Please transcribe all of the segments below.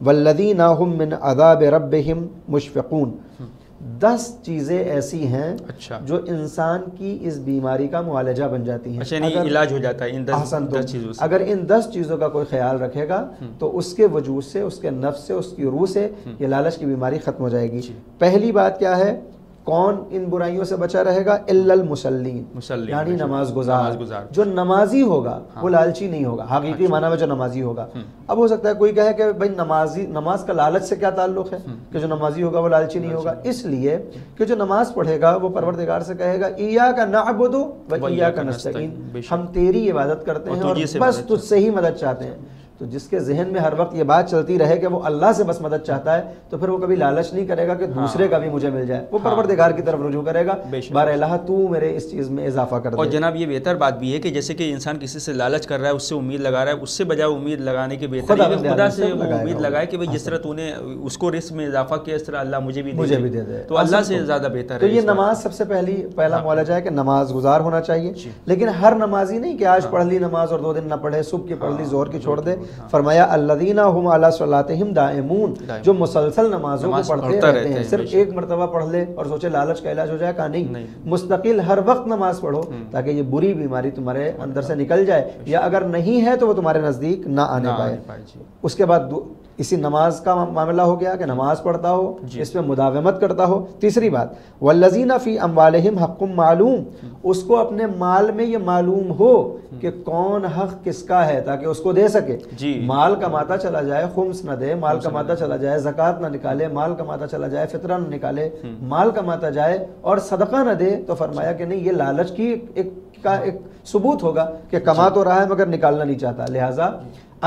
والذین هم من عذاب ربهم مشفقون، 10 چیزیں ایسی ہیں اچھا جو انسان کی اس بیماری کا معالجہ بن جاتی ہیں. اچھا یعنی علاج ہو جاتا ہے ان 10 چیزوں سے. اگر ان 10 چیزوں کا کوئی خیال رکھے گا تو اس کے وجود سے، اس کے نفس سے، اس کی روح سے یہ لالچ کی بیماری ختم ہو جائے گی. پہلی بات کیا ہے؟ کون ان برائیوں سے بچا رہے گا؟ الا المصلین، یعنی نماز گزار. جو نمازی ہوگا وہ لالچی نہیں ہوگا حقیقی معنی میں، جو نمازی ہوگا. اب ہو سکتا ہے کوئی کہے کہ بھائی نماز کا لالچ سے کیا تعلق ہے کہ جو نمازی ہوگا وہ لالچی نہیں ہوگا؟ اس لیے کہ جو نماز پڑھے گا وہ پروردگار سے کہے گا ایاک نعبد و ایاک نستعین، ہم تیری عبادت کرتے ہیں اور بس تجھ سے ہی مدد چاہتے ہیں. تو جس کے ذہن میں ہر وقت یہ بات چلتی رہے کہ وہ اللہ سے بس مدد چاہتا ہے تو پھر وہ کبھی لالچ نہیں کرے گا کہ دوسرے کا بھی مجھے مل جائے، وہ پروردگار کی طرف رجوع کرے گا، بار الہ تو میرے اس چیز میں اضافہ کر دے. اور جناب یہ بہتر بات بھی ہے کہ جیسے کہ انسان کسی سے لالچ کر رہا ہے، اس سے امید لگا رہا ہے، اس سے بجائے امید لگانے کے بہتر ہے کہ خدا سے وہ امید لگائے کہ بھائی جس طرح تو نے اس کو رزق میں اضافہ کیا اس طرح اللہ مجھے بھی دے دے، تو اللہ سے زیادہ بہتر ہے. تو یہ نماز سب سے پہلا معالجہ ہے کہ نماز گزار ہونا چاہیے. لیکن ہر نمازی نہیں کہ آج پڑھ لی نماز اور 2 دن نہ پڑھے، صبح کی پڑھ لی زور کی چھوڑ دے. فرمایا الذین هم علی صلاتہم دائمون، جو مسلسل نمازوں کو پڑھتے رہتے ہیں. صرف ایک مرتبہ پڑھ لے اور سوچے لالچ کا علاج ہو جائے، کہا نہیں، مستقل ہر وقت نماز پڑھو تاکہ یہ بری بیماری تمہارے اندر سے نکل جائے، یا اگر نہیں ہے تو وہ تمہارے نزدیک نہ آنے پائے. اس کے بعد اسی نماز کا معاملہ ہو گیا کہ نماز پڑھتا ہو، اس پہ مداومت کرتا ہو. تیسری بات والذین فی اموالہم حق معلوم، اس کو اپنے مال میں یہ معلوم ہو کہ کون حق کس کا ہے تاکہ اس کو دے سکے. مال کماتا چلا جائے خمس نہ دے، مال کماتا چلا جائے زکوٰۃ نہ نکالے، مال کماتا چلا جائے فطرہ نہ نکالے، مال کماتا جائے اور صدقہ نہ دے، تو فرمایا کہ نہیں، یہ لالچ کی ایک ثبوت ہوگا کہ کما تو رہا ہے مگر نکالنا نہیں چاہتا. لہٰذا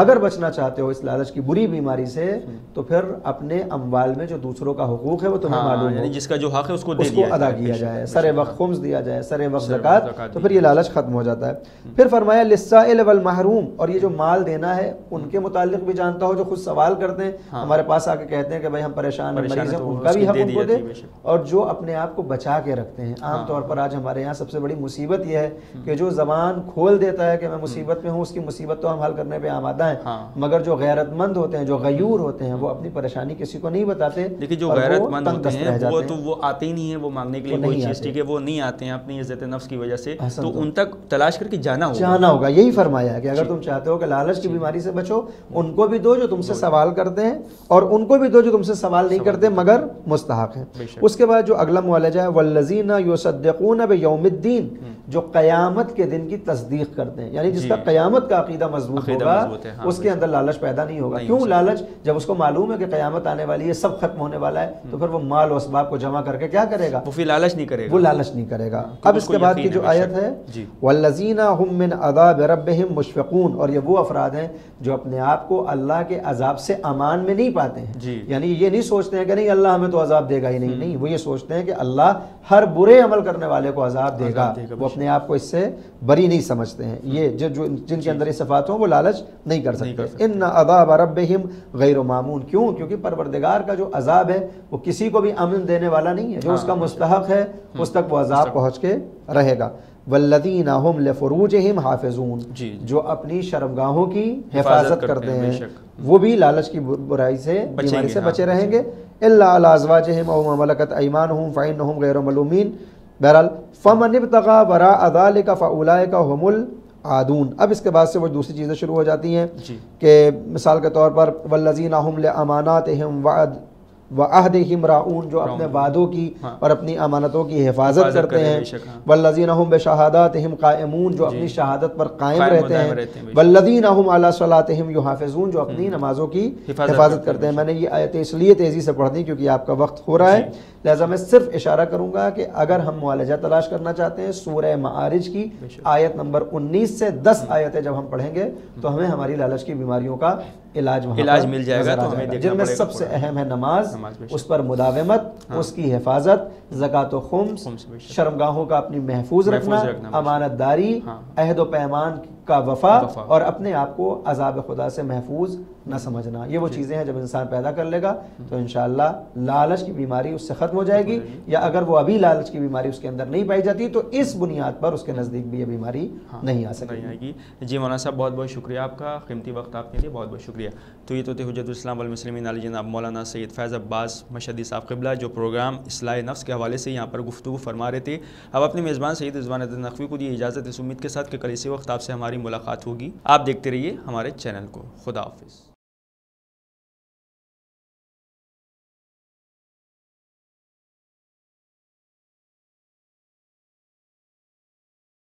اگر بچنا چاہتے ہو اس لالچ کی بری بیماری سے تو پھر اپنے اموال میں جو دوسروں کا حقوق ہے وہ تمہیں معلوم ہو، جس کا جو حق ہے اس کو ادا کیا جائے، سر وقت خمس دیا جائے، سر وقت زکوٰۃ، تو پھر یہ لالچ ختم ہو جاتا ہے. پھر فرمایا للسائل والمحروم، اور یہ جو مال دینا ہے ان کے متعلق بھی جانتا ہو جو خود سوال کرتے ہیں، ہمارے پاس آ کے کہتے ہیں کہ بھائی ہم پریشان ہیں، مریض ہیں، ان کا بھی حق ان کو دے. اور جو اپنے آپ کو بچا کے رکھتے ہیں، عام طور پر آج ہمارے یہاں سب سے بڑی مصیبت یہ ہے کہ جو زبان کھول دیتا ہے کہ میں مصیبت میں ہوں، اس کی مصیبت تو ہم حل کرنے پہ آمادہ ہیں، مگر جو غیرت مند ہوتے ہیں، جو غیور ہوتے ہیں، وہ اپنی پریشانی کسی کو نہیں بتاتے. لیکن جو غیرت مند ہوتے ہیں وہ تو وہ آتے ہی نہیں ہیں وہ مانگنے کے لیے کوئی چیز، ٹھیک ہے، وہ نہیں آتے ہیں اپنی عزت نفس کی وجہ سے، تو ان تک تلاش کر کے جانا ہوگا. یہی فرمایا ہے کہ اگر تم چاہتے ہو کہ لالچ کی بیماری سے بچو، ان کو بھی دو جو تم سے سوال کرتے ہیں اور ان کو بھی دو جو تم سے سوال نہیں کرتے مگر مستحق ہیں. اس کے بعد جو اگلا معالجہ ہے والذین یصدقون بیوم الدین، جو قیامت کے دن کی تصدیق کرتے ہیں، یعنی جس کا قیامت کا عقیدہ مضبوط ہوگا اس کے اندر لالچ پیدا نہیں ہوگا. کیوں لالچ؟ جب اس کو معلوم ہے کہ قیامت آنے والی ہے، سب ختم ہونے والا ہے، تو پھر وہ مال و اسباب کو جمع کر کے کیا کرے گا؟ وہ پھر لالچ نہیں کرے گا، وہ لالچ نہیں کرے گا. اب اس کے بعد کی جو آیت ہے والذین هم من عذاب ربهم مشفقون، اور یہ وہ افراد ہیں جو اپنے آپ کو اللہ کے عذاب سے امان میں نہیں پاتے ہیں. یعنی یہ نہیں سوچتے ہیں کہ نہیں اللہ ہمیں تو عذاب دے گا ہی نہیں، وہ یہ سوچتے ہیں کہ اللہ ہر برے عمل کرنے والے کو عذاب دے گا، وہ اپنے آپ کو اس سے بری نہیں سمجھتے ہیں. یہ جن کے اندر یہ صفات ہوں وہ لالچ نہیں کر سکتے. ان عذاب ربہم غیر مامون، کیوں؟ کیونکہ پروردگار کا جو عذاب ہے وہ کسی کو بھی امن دینے والا نہیں ہے. جو اس کا مستحق ہے اس تک وہ عذاب پہنچ کے رہے گا. والذین هم لفروجہم حافظون، جو اپنی شرمگاہوں کی حفاظت کرتے ہیں وہ بھی لالچ کی برائی سے، بیماری سے بچے رہیں گے. الا علی ازواجہم او ما ملکت ایمانہم فانہم غیر ملومین. بہرحال فمن ابتغى وراء ذلك فاولئک هم العادون. اب اس کے بعد سے وہ دوسری چیزیں شروع ہو جاتی ہیں کہ مثال کے طور پر والذین هم لاماناتہم وعہدہم راعون، جو اپنے وعدوں کی اور اپنی امانتوں کی حفاظت کرتے ہیں. والذین هم بشہاداتہم قائمون، جو اپنی شہادت پر قائم رہتے ہیں. والذین هم علی صلاتہم یحافظون، جو اپنی نمازوں کی حفاظت کرتے ہیں. میں نے یہ آیتیں اس لیے تیزی سے پڑھ دی کیونکہ آپ کا وقت ہو رہا ہے، لہذا میں صرف اشارہ کروں گا کہ اگر ہم معالجہ تلاش کرنا چاہتے ہیں سورہ معارج کی آیت نمبر 19 سے 10 آیتیں جب ہم پڑھیں گے تو ہمیں ہماری لالچ کی بیماریوں کا علاج مل جائے گا. تو ہمیں جن میں سب سے اہم ہے نماز، اس پر مداومت، اس کی حفاظت، زکوٰۃ و خمس، شرمگاہوں کا اپنی محفوظ رکھنا، امانت داری، عہد و پیمان کا وفا اور اپنے آپ کو عذاب خدا سے محفوظ نہ سمجھنا. یہ وہ چیزیں ہیں جب انسان پیدا کر لے گا تو انشاءاللہ لالچ کی بیماری اس سے ختم ہو جائے گی, یا اگر وہ ابھی لالچ کی بیماری اس کے اندر نہیں پائی جاتی تو اس بنیاد پر اس کے نزدیک بھی یہ بیماری نہیں آ سکے گی. جی مولانا صاحب بہت بہت شکریہ آپ کا, قیمتی وقت آپ کے لیے بہت بہت شکریہ. تو یہ تو تھے حجت الاسلام والمسلمین علی جناب مولانا سید فیض عباس مشہدی صاحب قبلہ, جو پروگرام اصلاح نفس کے حوالے سے یہاں پر گفتگو فرما رہے تھے. اب اپنے میزبان سید رضوان الدین نقوی کو دی اجازت اس امید کے ساتھ کہ کل اسی وقت آپ سے ہماری ملاقات ہوگی. آپ دیکھتے رہیے ہمارے چینل کو. خدا حافظ.